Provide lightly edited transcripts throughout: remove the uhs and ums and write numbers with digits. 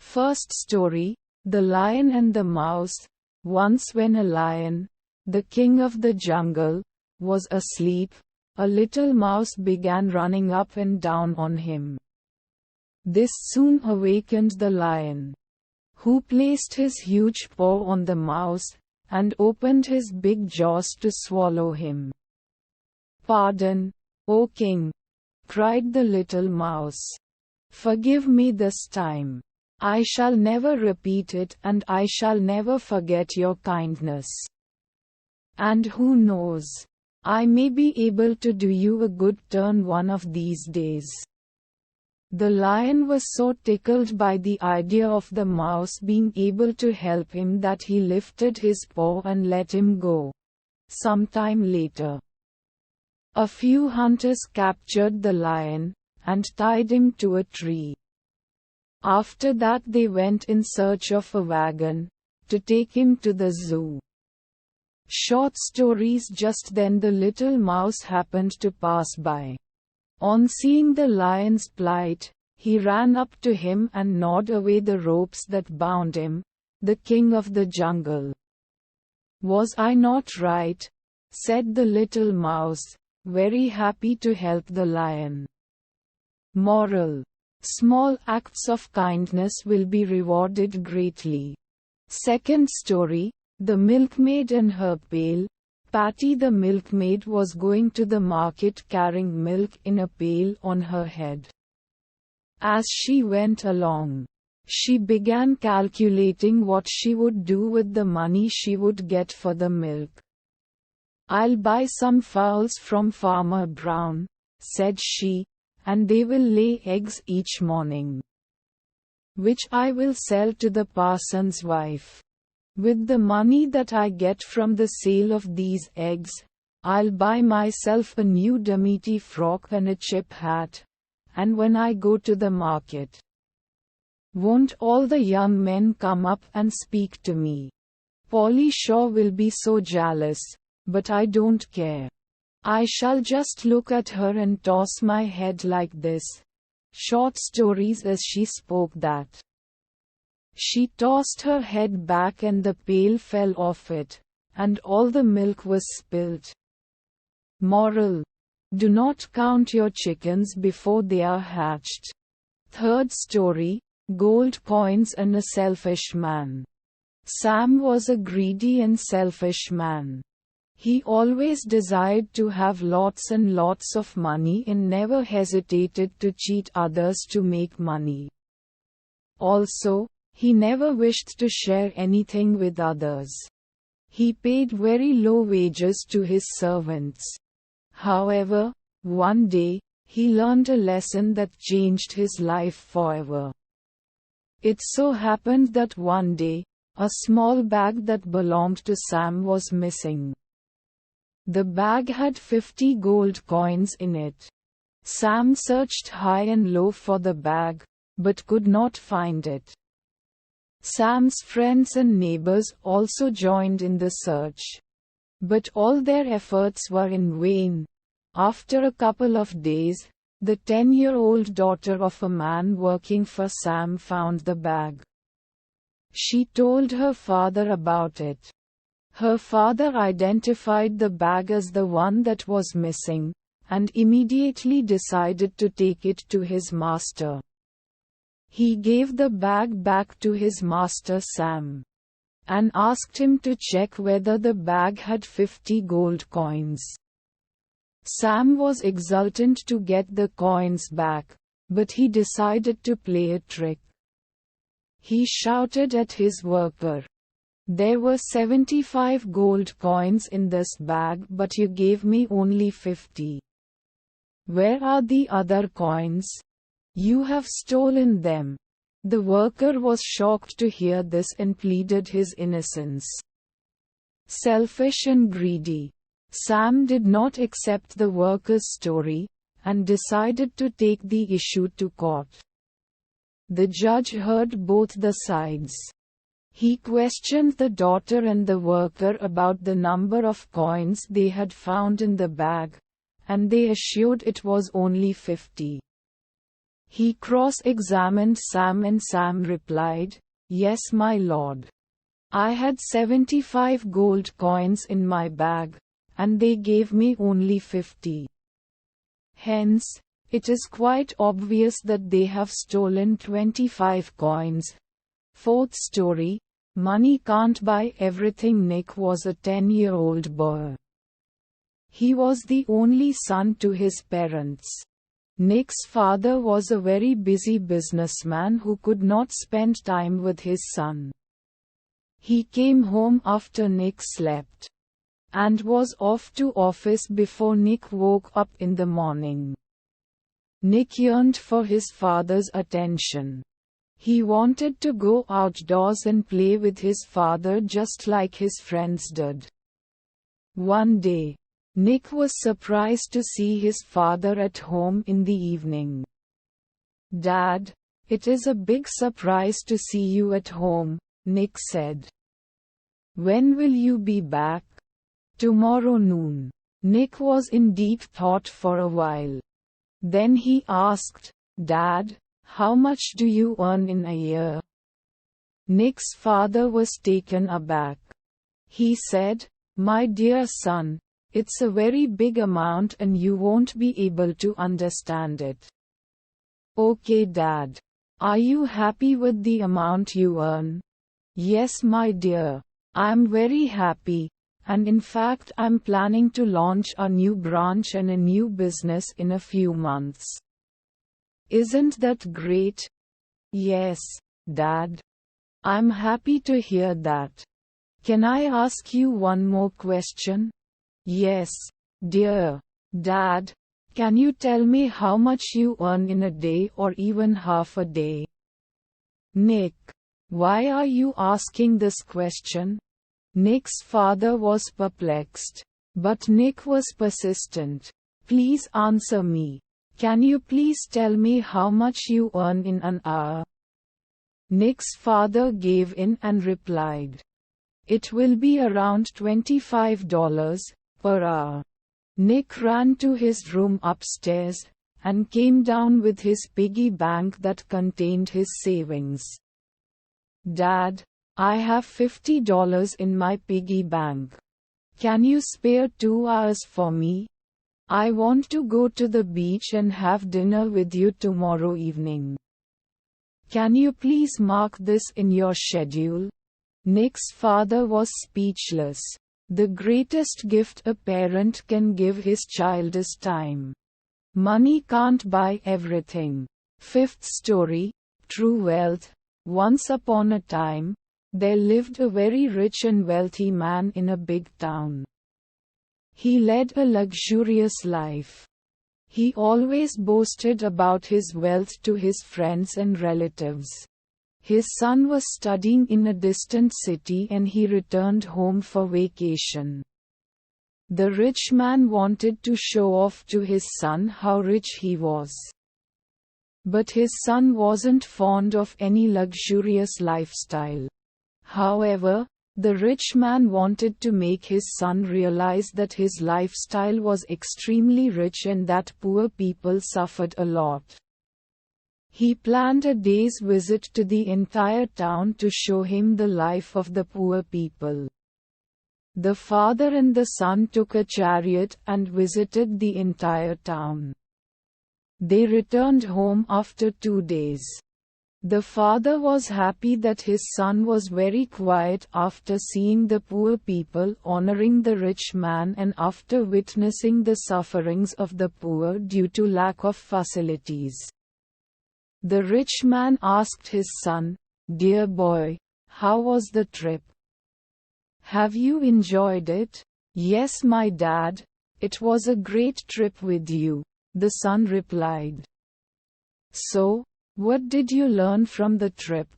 First story, The Lion and the Mouse. Once when a lion, the king of the jungle, was asleep, a little mouse began running up and down on him. This soon awakened the lion, who placed his huge paw on the mouse, and opened his big jaws to swallow him. "Pardon, O king," cried the little mouse. "Forgive me this time. I shall never repeat it, and I shall never forget your kindness. And who knows, I may be able to do you a good turn one of these days." The lion was so tickled by the idea of the mouse being able to help him that he lifted his paw and let him go. Sometime later, a few hunters captured the lion, and tied him to a tree. After that they went in search of a wagon, to take him to the zoo. Short stories. Just then the little mouse happened to pass by. On seeing the lion's plight, he ran up to him and gnawed away the ropes that bound him, the king of the jungle. "Was I not right?" said the little mouse, very happy to help the lion. Moral: small acts of kindness will be rewarded greatly. Second story, The Milkmaid and Her Pail. Patty the milkmaid was going to the market carrying milk in a pail on her head. As she went along, she began calculating what she would do with the money she would get for the milk. "I'll buy some fowls from Farmer Brown," said she, "and they will lay eggs each morning, which I will sell to the parson's wife. With the money that I get from the sale of these eggs, I'll buy myself a new dimity frock and a chip hat, and when I go to the market, won't all the young men come up and speak to me? Polly Shaw will be so jealous, but I don't care. I shall just look at her and toss my head like this." Short stories. As she spoke that, she tossed her head back and the pail fell off it, and all the milk was spilt. Moral: do not count your chickens before they are hatched. Third story, Gold Coins and a Selfish Man. Sam was a greedy and selfish man. He always desired to have lots and lots of money and never hesitated to cheat others to make money. Also, he never wished to share anything with others. He paid very low wages to his servants. However, one day, he learned a lesson that changed his life forever. It so happened that one day, a small bag that belonged to Sam was missing. The bag had 50 gold coins in it. Sam searched high and low for the bag, but could not find it. Sam's friends and neighbors also joined in the search. But all their efforts were in vain. After a couple of days, the 10-year-old daughter of a man working for Sam found the bag. She told her father about it. Her father identified the bag as the one that was missing, and immediately decided to take it to his master. He gave the bag back to his master Sam, and asked him to check whether the bag had 50 gold coins. Sam was exultant to get the coins back, but he decided to play a trick. He shouted at his worker, "There were 75 gold coins in this bag, but you gave me only 50. Where are the other coins? You have stolen them." The worker was shocked to hear this and pleaded his innocence. Selfish and greedy, Sam did not accept the worker's story, and decided to take the issue to court. The judge heard both the sides. He questioned the daughter and the worker about the number of coins they had found in the bag, and they assured it was only 50. He cross-examined Sam and Sam replied, "Yes, my lord. I had 75 gold coins in my bag, and they gave me only 50. Hence, it is quite obvious that they have stolen 25 coins." Fourth story, Money Can't Buy Everything. Nick was a 10-year-old boy. He was the only son to his parents. Nick's father was a very busy businessman who could not spend time with his son. He came home after Nick slept, and was off to office before Nick woke up in the morning. Nick yearned for his father's attention. He wanted to go outdoors and play with his father just like his friends did. One day, Nick was surprised to see his father at home in the evening. "Dad, it is a big surprise to see you at home," Nick said. "When will you be back?" "Tomorrow noon." Nick was in deep thought for a while. Then he asked, "Dad, how much do you earn in a year?" Nick's father was taken aback. He said, "My dear son, it's a very big amount and you won't be able to understand it." "Okay, Dad. Are you happy with the amount you earn?" "Yes, my dear. I'm very happy, and in fact I'm planning to launch a new branch and a new business in a few months." "Isn't that great?" "Yes, Dad. I'm happy to hear that. Can I ask you one more question?" "Yes, dear." "Dad, can you tell me how much you earn in a day or even half a day?" "Nick, why are you asking this question?" Nick's father was perplexed, but Nick was persistent. "Please answer me. Can you please tell me how much you earn in an hour?" Nick's father gave in and replied, "It will be around $25 per hour." Nick ran to his room upstairs, and came down with his piggy bank that contained his savings. "Dad, I have $50 in my piggy bank. Can you spare 2 hours for me? I want to go to the beach and have dinner with you tomorrow evening. Can you please mark this in your schedule?" Nick's father was speechless. The greatest gift a parent can give his child is time. Money can't buy everything. Fifth story, True Wealth. Once upon a time, there lived a very rich and wealthy man in a big town. He led a luxurious life. He always boasted about his wealth to his friends and relatives. His son was studying in a distant city and he returned home for vacation. The rich man wanted to show off to his son how rich he was. But his son wasn't fond of any luxurious lifestyle. However, the rich man wanted to make his son realize that his lifestyle was extremely rich and that poor people suffered a lot. He planned a day's visit to the entire town to show him the life of the poor people. The father and the son took a chariot and visited the entire town. They returned home after 2 days. The father was happy that his son was very quiet after seeing the poor people honoring the rich man and after witnessing the sufferings of the poor due to lack of facilities. The rich man asked his son, "Dear boy, how was the trip? Have you enjoyed it?" "Yes, my dad, it was a great trip with you," the son replied. "So, what did you learn from the trip?"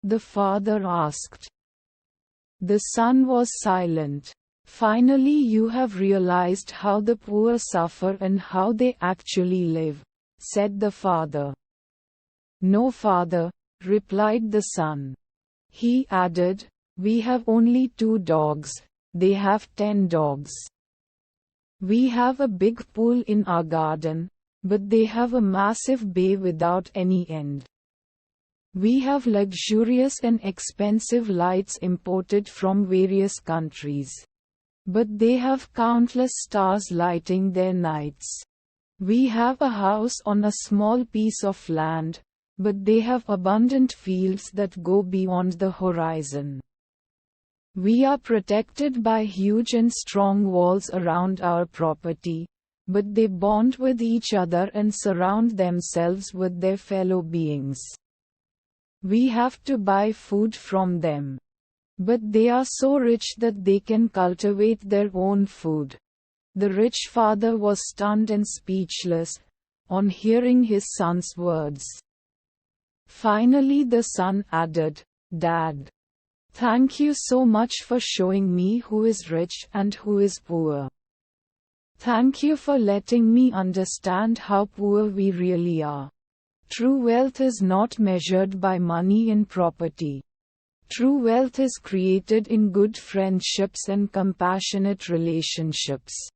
the father asked. The son was silent. "Finally you have realized how the poor suffer and how they actually live," said the father. "No, father," replied the son. He added, "We have only 2 dogs, they have 10 dogs. We have a big pool in our garden, but they have a massive bay without any end. We have luxurious and expensive lights imported from various countries, but they have countless stars lighting their nights. We have a house on a small piece of land, but they have abundant fields that go beyond the horizon. We are protected by huge and strong walls around our property, but they bond with each other and surround themselves with their fellow beings. We have to buy food from them, but they are so rich that they can cultivate their own food. The rich father was stunned and speechless on hearing his son's words. Finally, the son added, "Dad, thank you so much for showing me who is rich and who is poor. Thank you for letting me understand how poor we really are. True wealth is not measured by money and property. True wealth is created in good friendships and compassionate relationships."